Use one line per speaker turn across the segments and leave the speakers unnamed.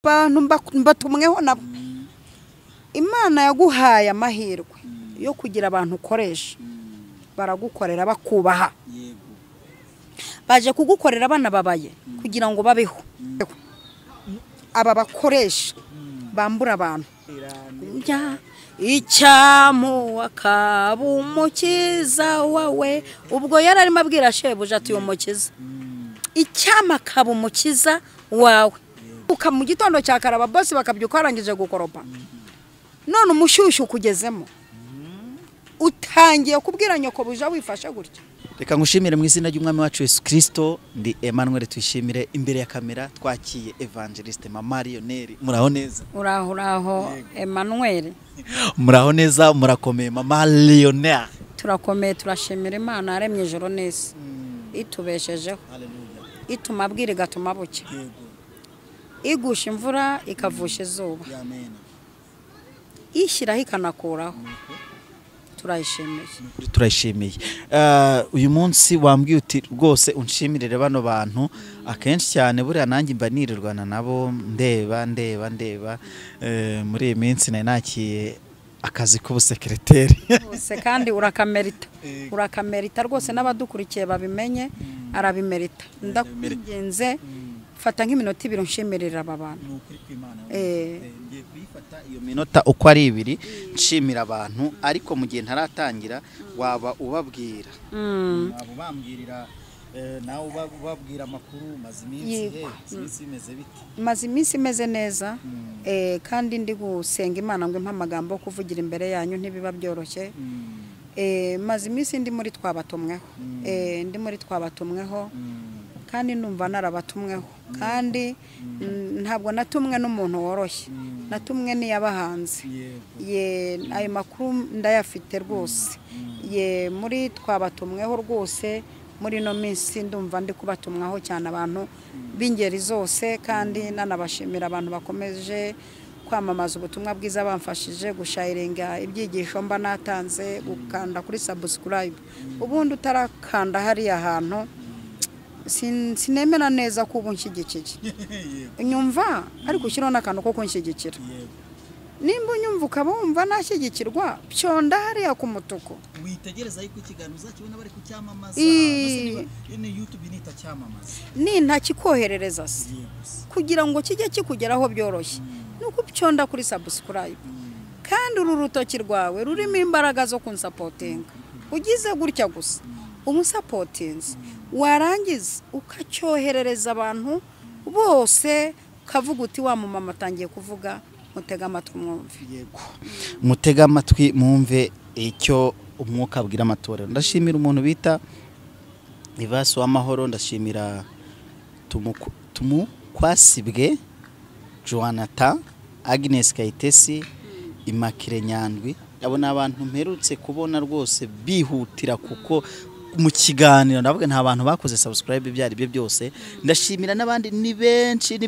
bantu mbatumweho nabo. Imana yaguhaye amahirwe yo kugira abantu ukoresha, baragukorera bakubaha, baje kugukorera abana babaye kugira ngo babeho. Aba bakoresha bambura abantu icyamu akabumukiza wawe, ubwo yararimo abwira shebuja ati umukiza icyama akabumukiza wawe. Uka mu gitondo cya karaba boss bakabyuka arangije gukoropa, none umushyushyu kugezemo utangiye kubwira nyoko buja wifashe gutya.
Reka ngushimire mu izina ry'umwami wacu Yesu Kristo. Ndi Emmanuel, twishimire imbere ya kamera twakiye Evangeliste Mama Lionel. Muraho neza?
Uraho Emmanuel.
Muraho neza, murakomeye Mama Lionel?
Turakomeye, turashimira Imana yaremye ijoro neza, itubeshejeho, itumabwira igatuma bucya, igusha imvura ikavusha izuba, ishyiraho ikanakuraho.
Turayishimiye. Uyu munsi wambwiye uti rwose unshimirire bano bantu. Akenshi cyane buriya nanjye mba nirirwana nabo ndeba muri iyi minsi nakiye akazi k'ubusekreteri
bose, kandi urakamerita rwose, n'abadukurikiye babimenye, arabimerita. Ndakugenze fata nk'iminota 2 nshimirira aba bantu.
Ngiye kuyifata iyo minota uko ari 2 nshimira abantu, ariko mu gihe ntaratangira waba ubabwira, waba ubambwirira nawe ubabwira amakuru.
Maze iminsi imeze neza, kandi ndi gusenga Imana ngo impa amagambo yo kuvugira imbere yanyu ntibiba byoroshye. Maze iminsi ndi muri twabatumweho, kandi numva narabatumweho, kandi ntabwo natumwe n'umuntu woroshye, natumwe niyabahanze. Ayo makuru ndayafite rwose. Muri twabatumweho rwose, muri no minsi ndumva ndi kubatumwaho cyane abantu b'ingeri zose, kandi nanabashimira abantu bakomeje kwamamaza ubutumwa bwiza, bamfashije gushayiringa ibyigisho mba natanze, gukanda kuri subscribe. Ubundi utarakanda hariya hantu sinemera neza ko ubu nshyigikiye nyumva, ariko ushyiraho n'akantu ko kunshyigikira. Nimba unyumva ukaba wumva nashyigikirwa, pyonda hariya ku mutuku,
witegereza yuko ikiganiro uzakibona bari kucyamamaza. YouTube nita cyamamaza,
ntakikoherereza se kugira ngo kijye kikugeraho byoroshye, nuko pyonda kuri subscribe. Kandi uru rutoki rwawe rurimo imbaraga zo kunsapotinga. Ugize gutya gusa umusapotinze, warangiza ukacyoherereza abantu bose, kavuga uti wa mumama atangiye kuvuga, mutega amatwi mwumve.
Yego, mutega amatwi mwumve icyo umwuka abwira amatorero. Ndashimira umuntu bita Ivaso w'amahoro, ndashimira Tumukwasibwe, Joanata, Agnes Kayitesi, Imakire Nyandwi. Abo n'abantu mperutse kubona rwose bihutira, kuko mu kiganiro ndavuga nta bantu bakoze subscribe byari byo byose. Ndashimira n'abandi ni benshi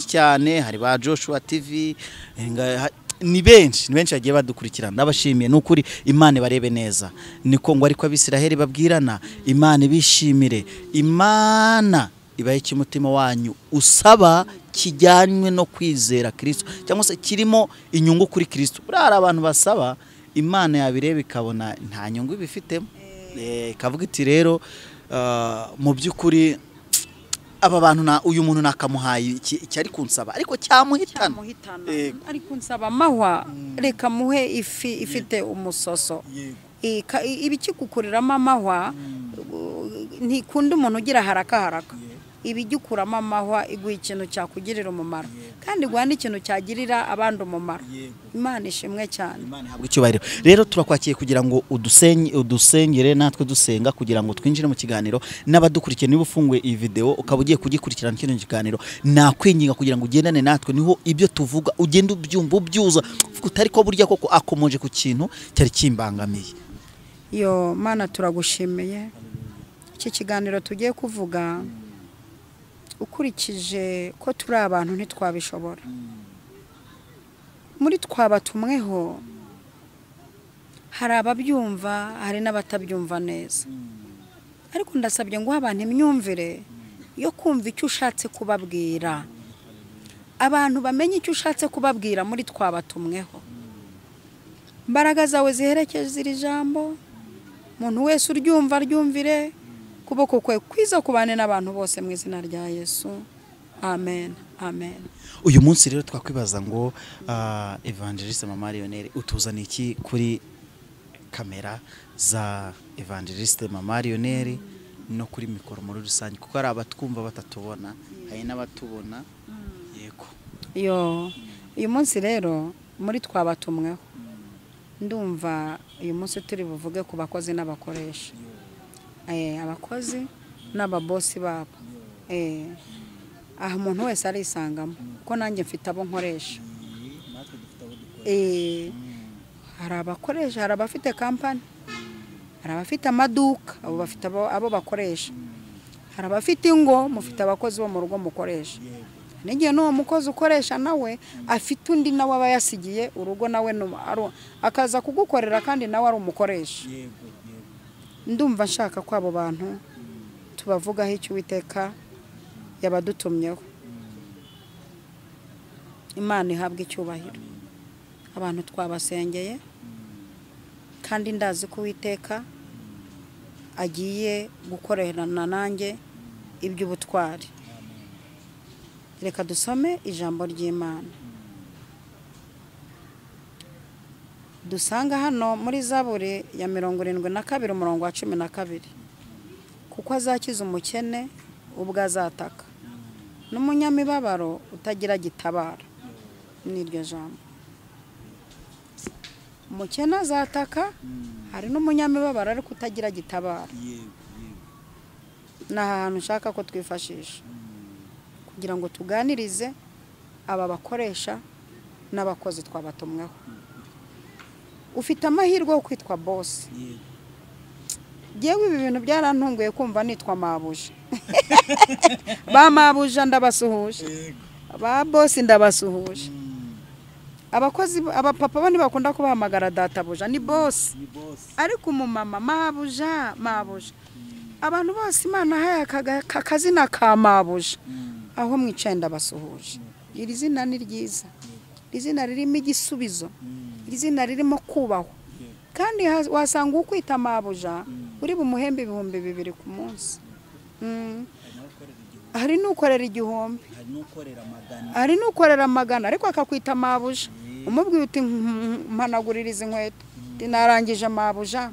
cyane, hari ba Joshua TV, ni benshi bagiye badukurikirana. Ndabashimiye n'ukuri, Imana barebe neza. Niko ngo ariko abisiraheli babwirana, Imana ibishimire, Imana ibaye cy'umutima wanyu usaba kijyanywe no kwizera Kristo, cyangwa se kirimo inyungu kuri Kristo. Burara abantu basaba, Imana yabireba ikabona nta nyungu bifitemo, kavuga iti rero mu by'ukuri aba bantu uyu muntu nakamuhaye cyari kunsaba, ariko cyamuhitana.
Ari kunsaba mahwa, reka muhe ifi ifite umusoso. Ibikikukuriramo amahwa ntikunda umuntu ugira haraka. Ibijyukuramo amahwa iguha ikintu cyakugirira umumaro, kandi guha n'ikintu cyagirira abandi umumaro. Imana ishimwe cyane.
Imana ihabwe icyubahiro. Rero turakwakiye kugira ngo udusengere natwe dusenga, kugira ngo twinjire mu kiganiro. N'abadukurikiye, niba ufunguye iyi video ukaba ugiye kugikurikirana kino kiganiro, nakwinginga kugira ngo ugendane natwe, niho ibyo tuvuga ugenda ubyumva ubyuza, utari ko burya koko akomoje ku kintu cyari kimbangamiye.
Mana turagushimiye. Iki kiganiro tugiye kuvuga, ukurikije ko turi abantu ntitwabishobora. Muri twabatumweho hari ababyumva, hari n'abatabyumva neza, ariko ndasabye ngo abantu imyumvire yo kumva icyo ushatse kubabwira. abantu bamenye icyo ushatse kubabwira muri twabatumweho. Imbaraga zawe ziherekeze iri jambo, umuntu wese uryumva ryumvire, kuboko kwe kwiza kubane n'abantu bose mu izina rya Yesu. Amen. Amen.
Uyu munsi rero twakwibaza ngo Evangeliste Mama Lionel utuzana iki kuri kamera za Evangeliste Mama Lionel no kuri mikoro muri rusange, kuko ari abatwumva batatubona, hari n'abatubona. Yego.
Uyu munsi rero muri twabatumweho, ndumva uyu munsi turi buvuge ku bakozi n'abakoresha, abakozi n'ababosi babo. Aha umuntu wese arisangamo, ko nanjye mfite abo nkoresha. Hari abakoresha, hari abafite kampani, hari abafite amaduka, abo bafite abo bakoresha. Hari abafite ingo, mufite abakozi bo mu rugo mukoresha. N'igihe n'uwo mukozi ukoresha nawe afite undi nawe aba yasigiye urugo, nawe akaza kugukorera kandi nawe ari umukoresha. Ndumva nshaka ko abo bantu tubavugaho icyo Uwiteka yabadutumyeho. Imana ihabwa icyubahiro. Abantu twabasengeye kandi ndazi ko Uwiteka agiye gukorerana nanjye iby'ubutwari. Reka dusome ijambo ry'Imana. Dusanga hano muri Zaburi ya 72 umurongo wa 12. Kuko azakiza umukene ubwo azataka, n'umunyamibabaro utagira gitabara. Niryo jambo. Umukene azataka, hari n'umunyamibabaro ariko utagira gitabara. N'ahantu nshaka ko twifashisha kugira ngo tuganirize aba bakoresha n'abakozi twabatumweho. Ufite amahirwe yo kwitwa boss. Yewe ibi bintu byarantunguye kumva nitwa mabuja. Ba mabuja ndabasuhuje, ba boss ndabasuhuje. Abakozi abapapa bani bakunda kubahamagara databuja ni boss, ariko umumama mabuja. Abantu bose Imana haye kakazina ka mabuja. Aho mwicaye ndabasuhuje. Iri zina ni ryiza, izina ririmo igisubizo, izina ririmo kubaho. Kandi wasanga ukwita mabuja uri bumuhembe 2,000 ku munsi. Hari n'ukorera igihumbi, hari n'ukorera magana, ariko akakwita mabuja. Umubwiye uti mpanaguririza inkweto, dinarangije mabuja.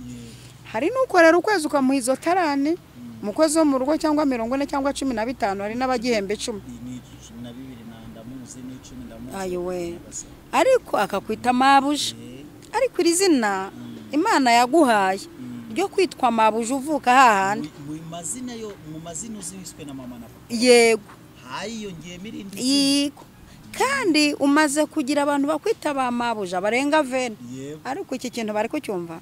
Hari n'ukorera ukwezi ukamuha izo tarani, umukozi wo mu rugo cyangwa 40 cyangwa 15, hari n'abagihembe 10. Ayiwe, ariko akakwita mabuja. Ariko iri zina Imana yaguhaye ryo kwitwa mabuja uvuka hahandi.
Mu mazina uziswe na mama na papa.
Yego.
Hayiyongeye mirindi.
Yego. Kandi umaze kugira abantu bakwita ba mabuja barenga 20. Ariko iki kintu bari kucyumva.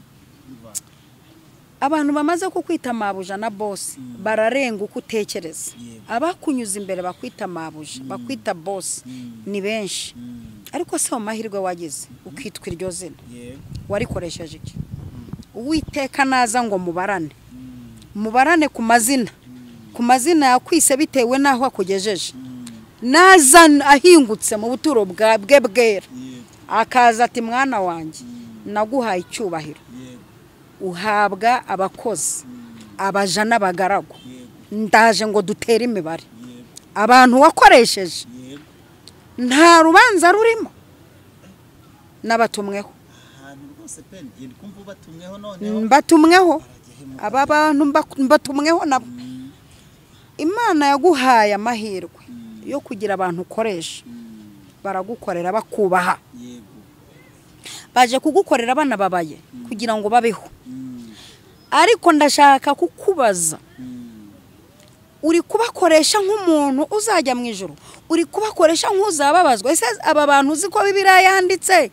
Abantu bamaze kukwita mabuja na boss bararenga uko utekereza. Abakunyuza imbere bakwita mabuja, bakwita boss ni benshi. Ariko se amahirwe wagize ukitwa iryo zina. Warikoresheje iki? Uwiteka naza ngo mubarane ku mazina yakwise bitewe naho akugejeje. Naza ahingutse mu buturo bwe bwera, akaza ati mwana wanjye naguhaye icyubahiro, uhabwa abakozi, abaja n'abagaragu, ndaje ngo dutere imibare. Abantu wakoresheje nta rubanza rurimo, n'abatumweho. Batumweho, aba bantu batumweho nabo. Imana yaguhaye amahirwe yo kugira abantu ukoresha, baragukorera bakubaha. Baje kugukorera abana babaye kugira ngo babeho. Ariko ndashaka kukubaza, uri kubakoresha nk'umuntu uzajya mu ijuru? Uri kubakoresha nk'uzababazwa? Ese aba bantu uzi ko Bibiliya yanditse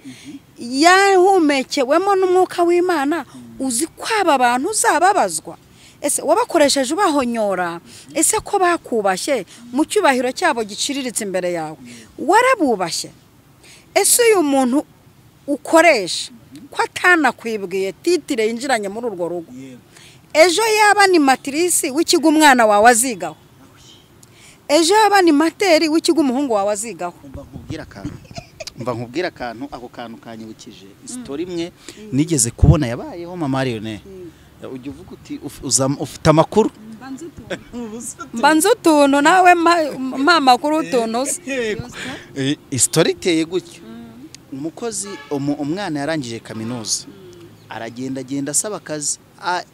yahumekewemo n'umwuka w'Imana, uzi ko aba bantu uzababazwa? Ese wabakoresheje ubahonyora? Ese ko bakubashye mu cyubahiro cyabo giciriritse imbere yawe warabubashye? Ese uyu muntu ukoresha ko atanakwibwiye titire yinjiranye muri urwo rugo, ejo yaba ni matrisi w'ikigo umwana wawe azigaho, ejo yaba ni materi w'ikigo umuhungu wawe azigaho,
nkubwira akantu ako kantu kanyibukije story imwe nigeze kubona yabayeho mama Lionel ujya uvuga uti ufite amakuru
mbanza utuntu nawe mpa makuru utuntu
story iteye gutyo umukozi umwana yarangije kaminuza aragenda asaba akazi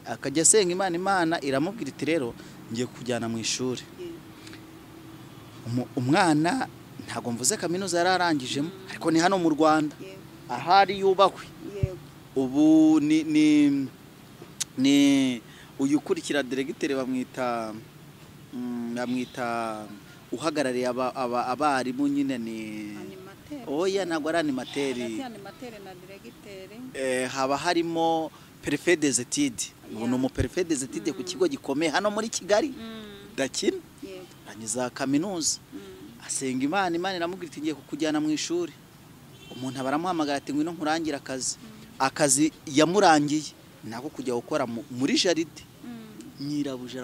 akajya asenga Imana iramubwira iti rero ngiye kujyana mu ishuri umwana ntago mvuze kaminuza yararangijemo ariko ni hano mu Rwanda ahari yubakwe ubu ni uyukurikira directeur bamwita uhagarariye abarimu nyine ni oya ntago ari animateri
na directeur
haba harimo prefet des études ubu mu prefet des études ku kigo gikomeye hano muri Kigali dakina anyiza kaminuza asenga Imana iramubwira iti ngiye kukujyana mu ishuri umuntu abaramuhamagara ati ngwino nkurangira akazi yamurangiye nako kujya gukora muri jaride nyirabuje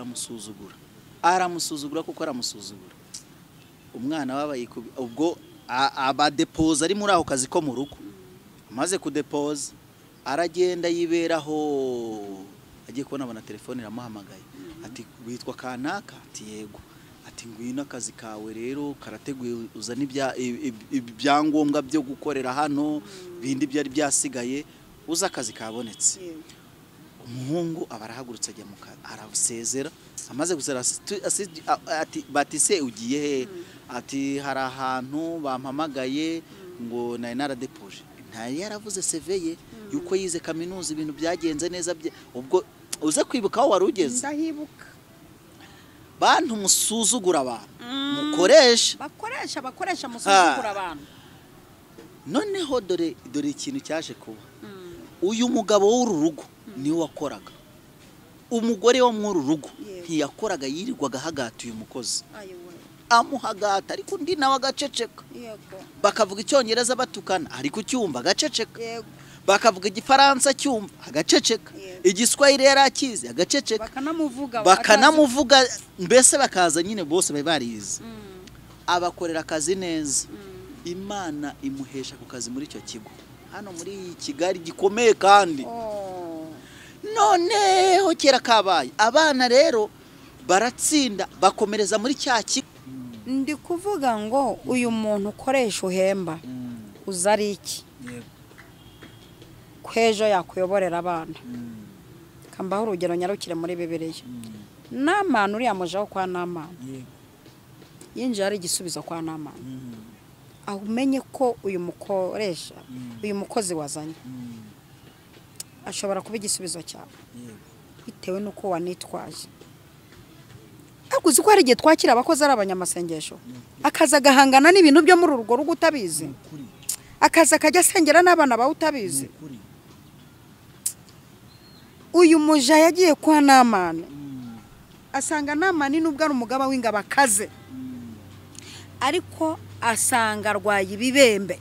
aramusuzugura kuko aramusuzugura umwana wabaye ubwo abadepoza ari muri aho kazi ko mu rugo amaze kudepoza aragenda yiberaho agiye kubona abona telefone iramuhamagaye ati witwa kanaka ati yego ati ngwino akazi kawe rero karateguye uzana ibyangombwa byo gukorera hano bindi byari byasigaye uza akazi kabonetse umuhungu abarahagurutse ajya mu kazi arasezera amaze gusera ati batise ugiye he ati hari ahantu bampamagaye ngo nari naradepoje ntari yaravuze CV ye yuko yize kaminuza ibintu byagenze neza ubwo uze kwibuka aho warugeze
ndahibuka
bantu musuzugura abantu
bakoresha musuzugura abantu
noneho dore ikintu cyaje kuba uyu mugabo w'uru rugo niwe wakoraga umugore wo muri rugo ntiyakoraga yirirwaga hagati uyu mukozi amuhagata ariko undi nawe agaceceka bakavuga icyongereza batukana ariko cyumva agaceceka bakavuga igifaransa cyumva agaceceka igiswahili yarakize agaceceka bakanamuvuga mbese bakaza nyine bose barize abakorera akazi neza Imana imuhesha ku kazi muri icyo kigo hano muri Kigali gikomeye kandi noneho kera kabaye abana rero baratsinda bakomereza muri cya kigo
ndi kuvuga ngo uyu muntu ukoresha uhemba uzari iki kwejo yakuyoborera abana kambaho urugero nyarukire muri Bibiliya Namani uriya mujaho kwa Namani yinjiye ari igisubizo kwa Namani aho umenye ko uyu mukoresha uyu mukozi wazanye ashobora kuba igisubizo cyawe bitewe nuko wanitwaje aguze ko hari igihe twakira abakozi ari abanyamasengesho akaza gahangana n'ibintu byo muri urugo rugo utabizi akaza kajya asengera n'abana bawe utabizi uyu muja yagiye kwa Namani asanga Namani nubwo ari umugaba w'ingabo akaze ariko asanga arwaye ibibembe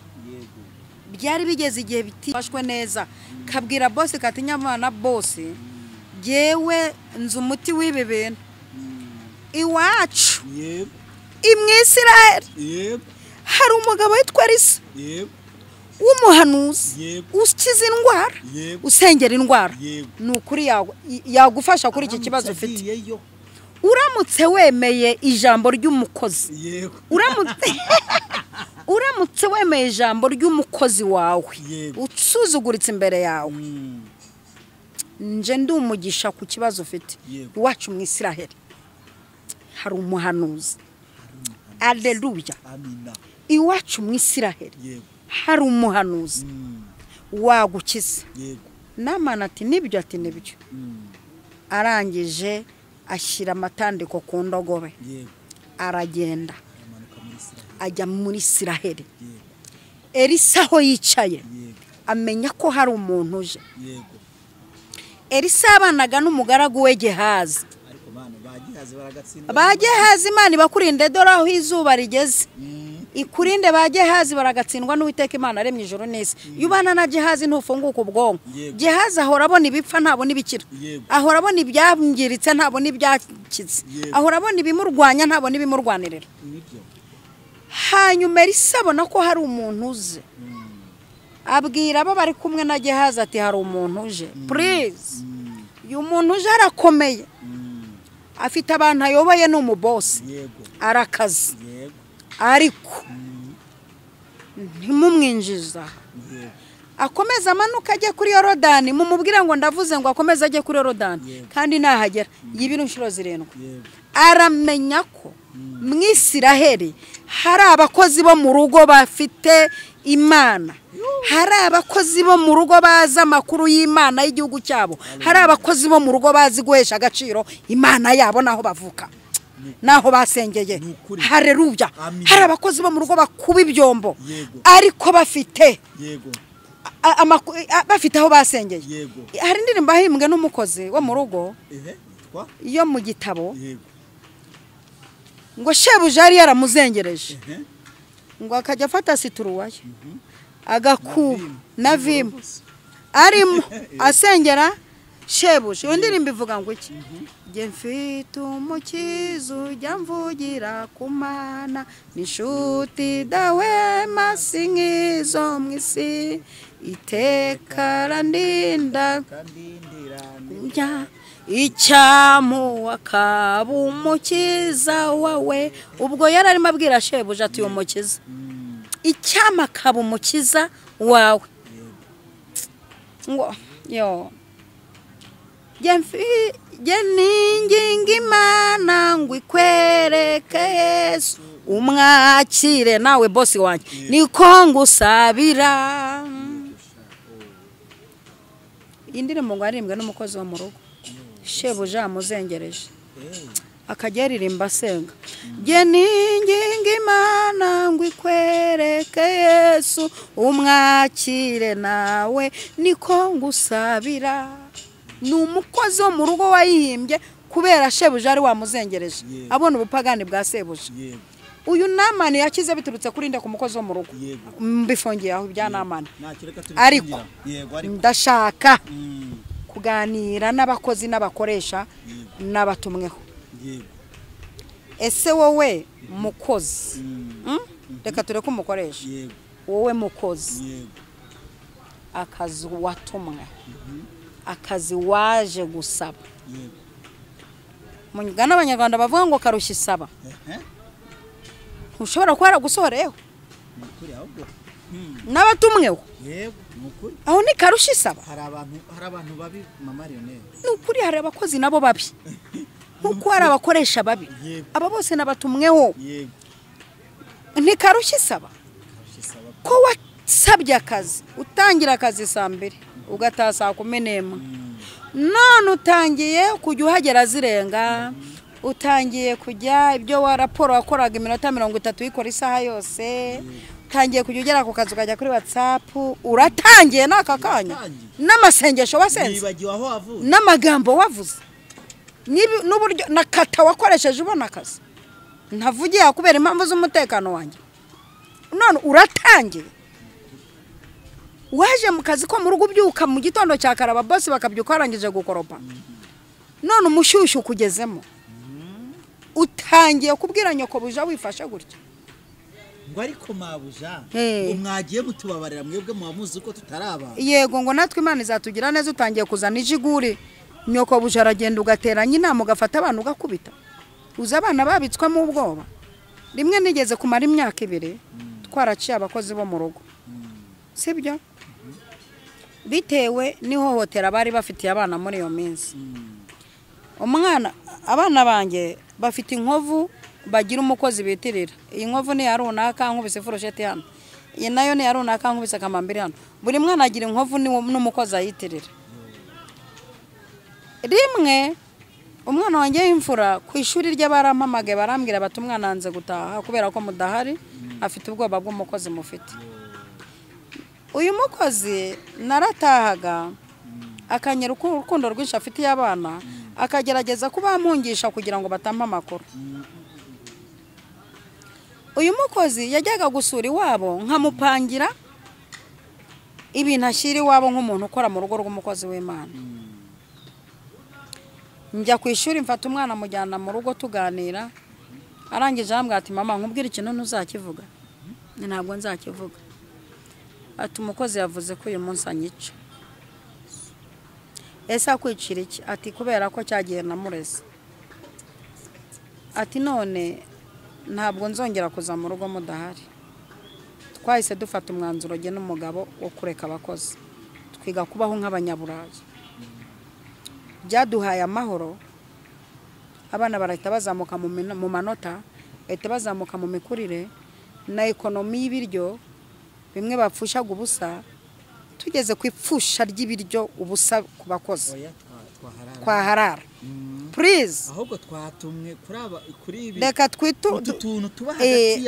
byari bigeze igihe bitifashwe neza kabwira boss kati nyamana boss jewe nzu umuti w'ibi bintu iwacu imwisiraheli hari umugabo witwa Elisa w'umuhanuzi ukiza indwara usengera indwara nukuri yagufasha kuri iki kibazo ufite uramutse wemeye ijambo ry'umukozi uramutse wemeye ijambo ry'umukozi wawe usuzuguritse imbere yawe nje ndi umugisha ku kibazo ufite iwacu mu Isiraheli hari umuhanuzi aleluya iwacu mu Isiraheli hari umuhanuzi wagukiza Namani ati nibyo arangije ashyira amatandiko ku ndogobe aragenda ajya muri Isiraheli Elisa aho yicaye amenya ko hari umuntu uje Elisa abanaga n'umugaragu we Gehazi Gehazi Imana ibakurinde dore aho izuba rigeze ikurinde Gehazi baragatsindwa n'Uwiteka Imana aremye ijoro n'isi yubana na Gehazi ntufunguka ubwonko Gehazi ahora abona ibipfa ntabona ibikira ahora abona ibyangiritse ntabona ibyakize ahora abona ibimurwanya ntabona ibimurwanirira hanyuma Elisa abona ko hari umuntu uze abwira abo bari kumwe na Gehazi ati hari umuntu uje please uyu muntu uje arakomeye afite abantu ayoboye n'umubosi arakazi ariko ntimumwinjiza akomeza amanuka ajye kuri Yorodani mumubwira ngo ndavuze ngo akomeze ajye kuri Yorodani kandi nahagera yibira inshuro 7 aramenya ko mw'Isiraheli hari abakozi bo mu rugo bafite Imana, hari abakozi bo mu rugo baza amakuru y'Imana y'igihugu cyabo, hari abakozi bo mu rugo bazi guhesha agaciro Imana yabo naho bavuka naho basengeye. Haleluya. Hari abakozi bo mu rugo bakuba ibyombo ariko bafite bafite aho basengeye. Hari indirimbo ahimbwe n'umukozi wo mu rugo iyo mu gitabo ngo shebuja yari yaramuzengereje ngo akajya afata situruwaye agakuba na vimu arimo asengera shebuja. Iyo ndirimbo ivuga ngo iki? Jye mfite umukiza ujya mvugira ku Mana n'inshuti dahwema si nk'izo mu isi iteka arandinda icyamu akaba umukiza wawe. Ubwo yari arimo abwira shebuja ati uyu mukiza icyama akaba umukiza wawe ngo yo jye ninginga Imana ngo ikwereke Yesu umwakire nawe bosi wanjye niko ngusabira. Indirimbo ngo arimbwe n'umukozi wo mu rugo shebuja amuzengereje akajya aririmba asenga jye ninginga Imana ngo ikwereke Yesu umwakire nawe niko ngusabira. Ni umukozi wo mu rugo wayihimbye kubera shebuja ari wamuzengereje abona ubupagani bwa sebuja. Uyu Namani yakize biturutse kuri nde ku mukozi wo mu rugo mbifongiye aho ibya Namani. Ariko ndashaka kuganira n'abakozi n'abakoresha n'abatumweho. Ese wowe mukozi reka tureke umukoresha wowe mukozi akazi watumwe akazi waje gusaba mungana abanyarwanda bavuga ngo karushya isaba ntushobora kwara gusohoreho n'abatumweho aho ni karushya isaba.
hari abantu babi mama Lionel
n'ukuri hari abakozi nabo babi nkuko hari abakoresha babi aba bose n'abatumweho ntikarushya isaba ko wasabye akazi utangira akazi saa 2 ugataha saa 10 none utangiye kujya uhagera zirenga utangiye kujya ibyo wa raporo wakoraga iminota 30 ikora isaha yose utangiye kujya ugera ku kazi ukajya kuri WhatsApp uratangiye n'aka kanya n'amasengesho wasenze n'amagambo wavuze n'uburyo nakata wakoresheje ubona akazi ntavugiye kubera impamvu z'umutekano wanjye none uratangiye waje mu kazi ko mu rugo byuka mu gitondo cya karaba boss bakabyuka arangije gukoropa none umushyushyu kugezemo utangiye kubwira nyoko buja wifashe gutya
ngo ariko mabuja umwagiye mutubabarira mwebwe muwamuzi ko tutaraba.
Yego ngo natwe Imana izatugira neza utangiye kuzana ijiguri nyoko buja aragenda ugateranya inama ugafata abantu ugakubita uza abana babitswemo ubwoba. Rimwe nigeze kumara imyaka 2 twaraciye abakozi bo mu rugo sibyo bitewe n'ihohotera bari bafitiye abana muri iyo minsi. Umwana abana banjye bafite inkovu bagira umukozi bitirira. Iyi nkovu ni yarunaka nkubise furosheti hano, iyi nayo ni yarunaka nkubise kamambiri hano. Buri mwana agira inkovu n'umukozi ayitirira. Rimwe umwana wanjye y'imfura ku ishuri rye barampamagaye barambwira bati umwana hanze gutaha kubera ko mudahari afite ubwoba bw'umukozi mufite. Uyu mukozi naratahaga akanyera urukundo rwinshi afitiye abana akagerageza kubampungisha kugira ngo batampa amakuru. Uyu mukozi yajyaga gusura iwabo nkamupangira ibintu ashyira iwabo nk'umuntu ukora mu rugo rw'umukozi w'Imana. Njya ku ishuri mfata umwana mujyana mu rugo tuganira arangije arambwira ati mama nkubwire ikintu ntuzakivuga. Ntabwo nzakivuga. Ati umukozi yavuze ko uyu munsi anyica. Ese akwicira iki? Ati kubera ko cyagiye namureze. Ati none ntabwo nzongera kuza mu rugo mudahari. Twahise dufata umwanzuro ge n'umugabo wo kureka abakozi twiga kubaho nk'abanyaburayi. Byaduhaye amahoro, abana barahita bazamuka mu manota, bahita bazamuka mu mikurire na ekonomi y'ibiryo. Bimwe bapfushaga ubusa tugeze ku ipfusha ry'ibiryo ubusa ku bakozi twaharara. Please
ahubwo twatumwe kuri ibi
reka twitu
tuntu tuba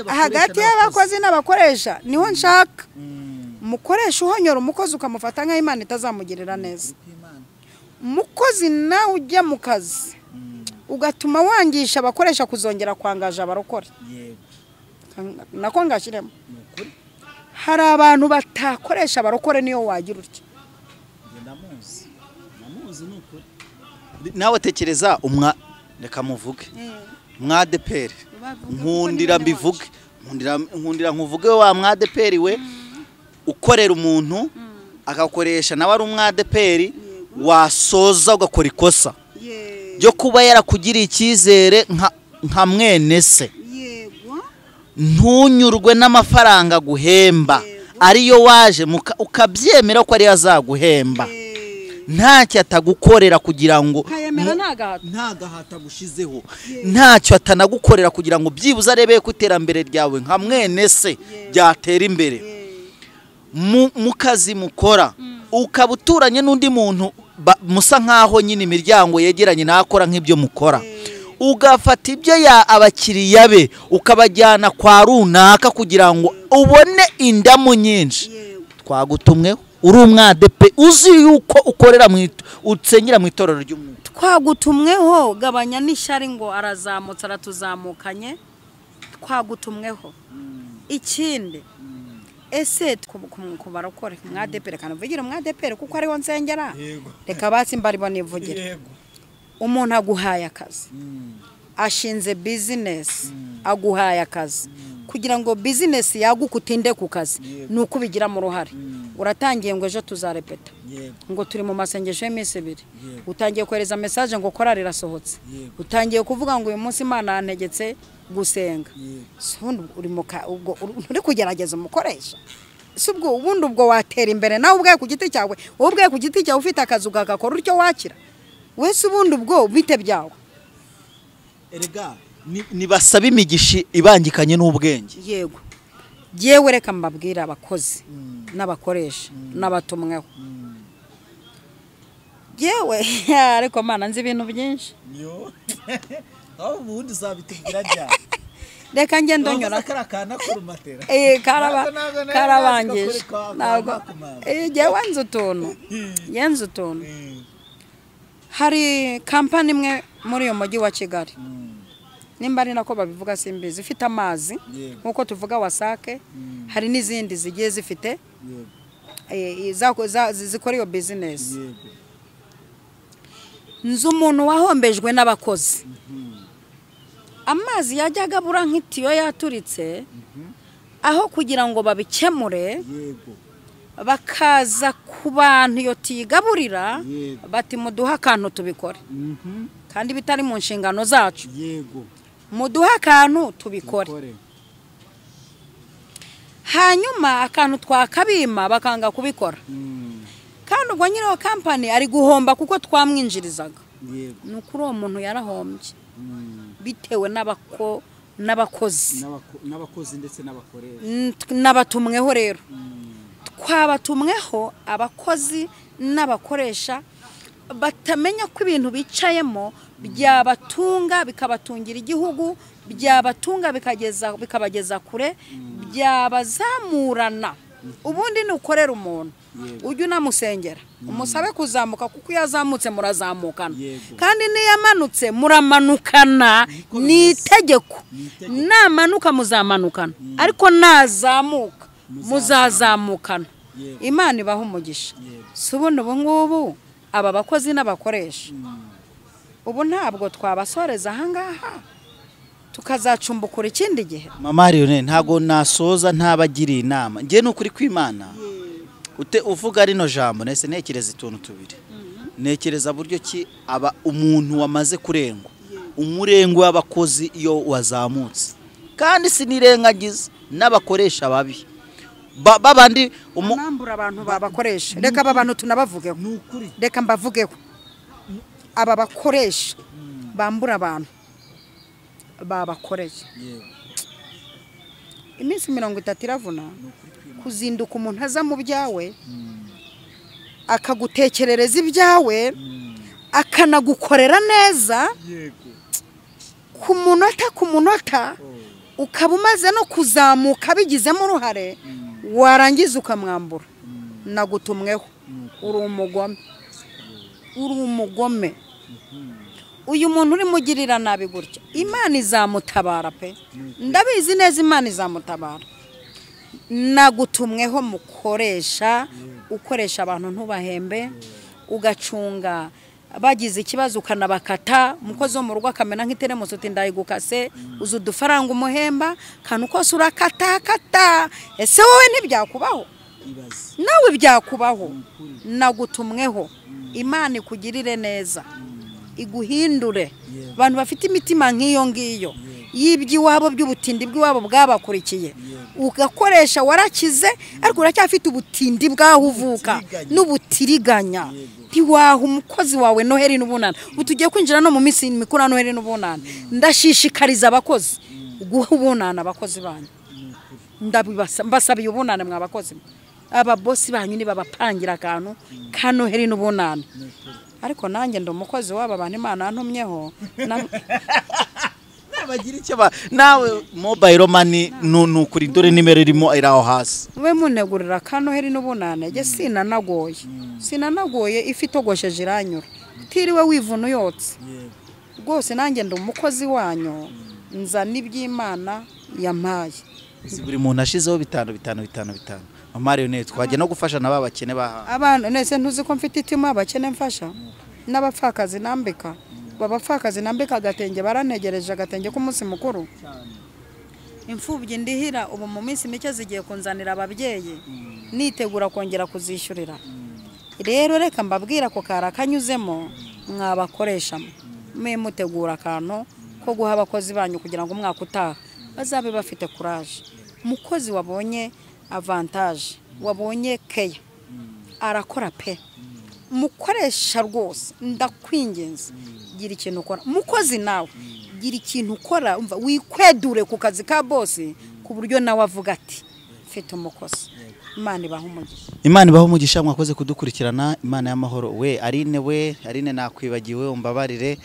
hagati y'abakozi n'abakoresha niho nshaka. Mukoresha uhonyora umukozi ukamufata nka Imana itazamugirira neza. Umukozi nawe ujya mu kazi ugatuma wangisha abakoresha kuzongera kwangaje abarokore. Nako ngashiremo hari abantu batakoresha abarokore niyo wagira utya.
Namuzi nukuri. Nawe tekereza reka muvuge mwadeperi nkundira mbivuge nkundira nkuvuge wa mwadeperi we ukorera umuntu akakoresha nawe ari umwadeperi wasoza ugakora ikosa byo kuba yarakugiriye icyizere nka mwene se. Ntunyurwe n'amafaranga guhemba ariyo waje ukabyemera ko ari azaguhemba. Ntacyo atagukorera kugira ngo ntagahata gushizeho, ntacyo atanagukorera kugira ngo byibuze arebe ko iterambere ryawe nka mwene se byatera imbere. Mu kazi mukora ukaba uturanye n'undi muntu musa nkaho nyine imiryango yegeranye nakora nk'ibyo mukora, ugafata ibyo abakiriya be ukabajyana kwa runaka kugira ngo ubone indamu nyinshi. Twagutumweho uri umwadepe uzi yuko ukorera utsengera mu itorero ry'umuntu.
Twagutumweho gabanya n'ishyari ngo arazamutse aratuzamukanye. Twagutumweho ikindi ese kubarokore mwadepere kana vugira mwadepere kuko ariho nsengera. Reka basi mbari bonivugira. Umuntu aguhaye akazi ashinze business aguhaye akazi kugira ngo business yagukutinde ku kazi nuko bigira mu ruhare. Uratangiye ngo ejo tuzarepeta ngo turi mu masengesho y'imisi 2. Utangiye kohereza message ngo korari rasohotse. Utangiye kuvuga ngo uyu munsi Imana yantegetse gusenga. Sundi ubwo uri kugerageza umukoresha. Subwo ubundi ubwo watera imbere nawe ubwaye ku giti cyawe, ubwaye ku giti cyawe ufite akazi ugakakora uryo wakira. Wese ubundi ubwo bite byawe.
Erega nibasaba imigishi ibangikanye n'ubwenge.
Yego. Yewe reka mbabwira abakozi n'abakoresha n'abatumweho. Yewe ariko Mana nzi ibintu byinshi.
Yo. Aho ubundi zabitubwira cyane.
Reka nge ndonyora
karakana kurumatera.
Karabangije. Ntabwo yewe nzi utuntu. Yenze utuntu. Hari kampani imwe muri uyu mujyi wa Kigali. Nimba ari nako babivuga simbizi ifite amazi nkuko tuvuga wasake. Hari n'izindi zigiye zifite zikora iyo business. Nzi umuntu wahombejwe n'abakozi. Amazi yajyaga bura nk'itiyo yaturitse aho kugira ngo babikemure bakaza ku bantu iyo tigaburira bati muduha akantu tubikore kandi bitari mu nshingano zacu. Muduha akantu tubikore. Hanyuma akantu twakabima bakanga kubikora. Kandi ubwo nyine wa company ari guhomba kuko twamwinjirizaga. Nukuri uwo muntu yarahombye. Bitewe n'abakozi
ndetse n'abakoresha
n'abatumweho rero. Twabatumweho abakozi n'abakoresha batamenya ko ibintu bicayemo byabatunga bikabatungira igihugu, byabatunga bikabageza kure, byabazamurana. Ubundi nukorera umuntu ujye unamusengera umusabe kuzamuka kuko yazamutse murazamukana kandi niyamanutse muramanukana. Ni itegeko namanuka muzamanukana ariko nazamuka muzazamukana. Imana ibaho umugisha. Subundi ubu ngubu aba bakozi n'abakoresha ubu ntabwo twabasoreza ahangaha tukazacumbukura ikindi gihe.
Mama Lionel ntago nasoza ntabagiriye inama ngiye n'ukuri kw'Imana uvuga rino jambo nese nekereza ituntu tubiri nekereza buryo ki aba umuntu wamaze kurengwa umurengo w'abakozi iyo wazamutse kandi sinirengagiza n'abakoresha babi babandi
nambura abantu babakoresha reka aba bantu tunabavugeho reka mbavugeho aba bakoresha bambura abantu babakoresha iminsi 30 iravuna kuzinduka umuntu aza mu byawe akagutekerereza ibyawe akanagukorera neza ku munota ukaba umaze no kuzamuka bigizemo uruhare warangiza ukamwambura nagutumweho uri umugome uyu muntu uri mugirira nabi gutya Imana izamutabara pe ndabizi neza Imana izamutabara nagutumweho mukoresha ukoresha abantu ntubahembe ugacunga bagize ikibazo ukanabakata mukozi wo mu rugo akamena nk'iteremuso uti ndayigukase uzu udufaranga umuhemba kandi ukose urakatakata ese wowe ntibyakubaho nawe byakubaho nagutumweho Imana ikugirire neza iguhindure abantu bafite imitima nk'iyo ngiyo y'iby'iwabo by'ubutindi bw'iwabo bwabakurikiye ugakoresha warakize ariko uracyafite ubutindi bwaho uvuka n'ubutiriganya ntiwaha umukozi wawe Noheli n'ubunana utugiye kwinjira no mu minsi mikuru Noheli n'ubunana ndashishikariza abakozi guha ubunana abakozi banyu mbasabiye ubunana mwa bakozi aba boss banyu ni babapangira akantu ka Noheli n'ubunana ariko nanjye ndo umukozi waba abantu Imana yantumyeho
bagira icyo nawe mobile money nukuri dore nimero irimo iraho hasi
we munegurira ka Noheli n'ubunana je sinanagoye ifitogosheje iranyura tiriwe wivuna yotse rwose nanjye ndo umukozi wanyu nza n'iby'Imana yampaye
buri muntu ashizeho 5 Mama Lionel twaje no gufasha naba bakene baha
abantu nese ntuzi ko mfite itima abakene mfasha n'abapfakazi nambika babapfakazi nambika agatenge baranegereje agatenge ku munsi mukuru imfubyi ndihira ubu mu minsi mike zigiye kunzanira ababyeyi nitegura kongera kuzishyurira rero reka mbabwira ko karakanyuzemo mwabakoresha mutegura akantu ko guha abakozi banyu kugira ngo umwaka utaha bazabe bafite courage umukozi wabonye avantage wabonye keya arakora pe mukoresha rwose ndakwingenza gira ikintu ukora mukozi nawe gira ikintu ukora umva wikwedure ku kazi ka boss ku buryo nawe avuga ati mfite umukozi Imana ibaho umugisha mwakoze kudukurikirana Imana y'amahoro we Arine nakwibagiwe umbabarire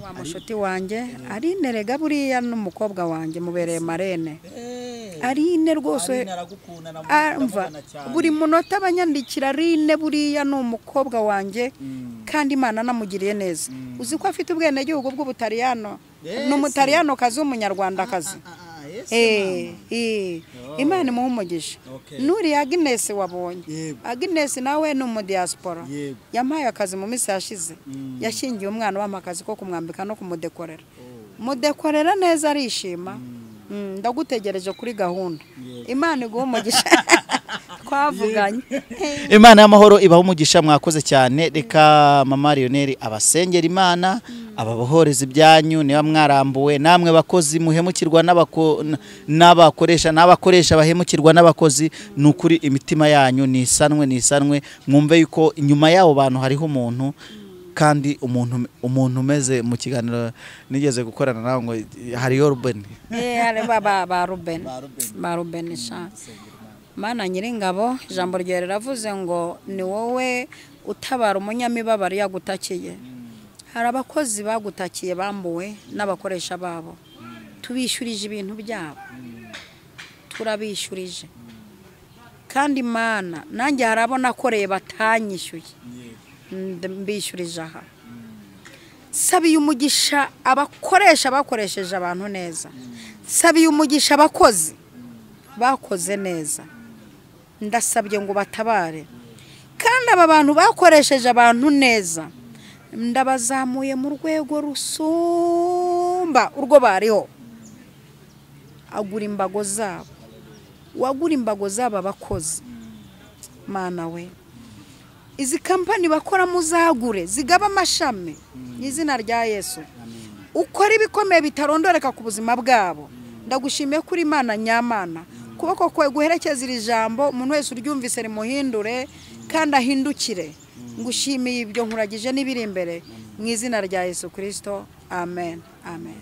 wa mushuti wanjye Arine rega buriya n'umukobwa wanjye mubereye marene Arine rwose umva buri munota abanyandikira Arine buriya n'umukobwa wanjye kandi Imana namugiriye neza uzi ko afite ubwene gihugu bw'Ubutaliyano n'umutaliyano kazi w'umunyarwanda kazi Imana imuha umugisha nuri Agnes wabonye Agnes nawe ni umudiaspora yampaye akazi mu minsi yashize yashingiye umwana w'amakazi ko kumwambika no kumudekorera neza arishima ndagutegereje kuri gahunda Imana iguha umugisha twavuganye
Imana y'amahoro ibaho umugisha mwakoze cyane reka Mama Lionel abasengera Imana ababohoreza ibyanyu niba mwarambuwe namwe bakozi muhemukirwa n'abakoresha bahemukirwa n'abakozi nukuri imitima yanyu nisanwe mwumve yuko inyuma yabo bantu hariho umuntu kandi umuntu umeze mu kiganiro nigeze gukorana nawe ngo hariyo Ruben
ba Ruben sha Mana Nyiringabo ijambo rye riravuze ngo ni wowe utabara umunyamibabaro yagutakiye hari abakozi bagutakiye bambuwe n'abakoresha babo tubishyurije ibintu byabo turabishyurije kandi Mana nanjye harabona koreye batanyishyuye mbishyurije aha sabiye umugisha abakoresha bakoresheje abantu neza sabiye umugisha abakozi bakoze neza ndasabye ngo batabare kandi aba bantu bakoresheje abantu neza ndabazamuye mu rwego rusumba urwo bariho agura imbago zabo, wagura imbago zabo abakozi mana we, izi kampani bakora muzagure zigaba amashami n'izina rya Yesu, ukora ibikomeye bitarondoreka ku buzima bwabo. Ndagushimiye kuri Imana nyamana, kuboko kwe guherekeza iri jambo umuntu wese uryumvise rimuhindure kandi ahindukire. Ngushimiye ibyo nkuragije n'ibiri imbere mu izina rya Yesu Kristo, amen, amen.